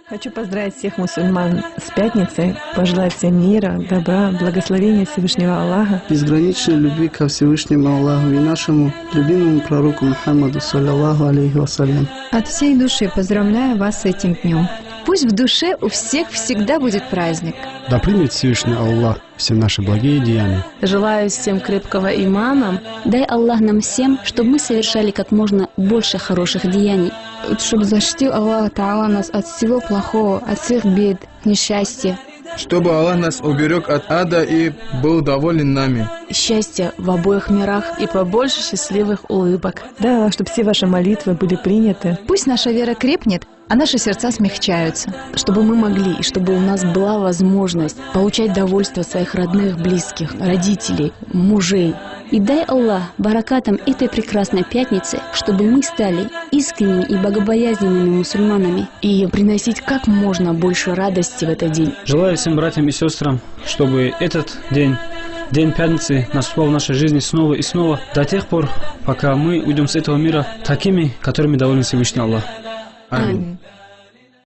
Хочу поздравить всех мусульман с пятницей, пожелать всем мира, добра, благословения Всевышнего Аллаха. Безграничной любви ко Всевышнему Аллаху и нашему любимому пророку Мухаммаду, саллаллаху алейхи вассалям. От всей души поздравляю вас с этим днем. Пусть в душе у всех всегда будет праздник. Да примет Всевышний Аллах все наши благие деяния. Желаю всем крепкого имана. Дай Аллах нам всем, чтобы мы совершали как можно больше хороших деяний. Чтобы защитил Аллах Та'ала нас от всего плохого, от всех бед, несчастья. Чтобы Аллах нас уберег от ада и был доволен нами. Счастья в обоих мирах и побольше счастливых улыбок. Да, Аллах, чтобы все ваши молитвы были приняты. Пусть наша вера крепнет, а наши сердца смягчаются. Чтобы мы могли и чтобы у нас была возможность получать довольство своих родных, близких, родителей, мужей. И дай Аллах баракатам этой прекрасной пятницы, чтобы мы стали искренними и богобоязненными мусульманами. И приносить как можно больше радости в этот день. Желаю всем братьям и сестрам, чтобы этот день, День пятницы, наступал в нашей жизни снова и снова, до тех пор, пока мы уйдем с этого мира такими, которыми доволен Всевышний Аллах. Аминь.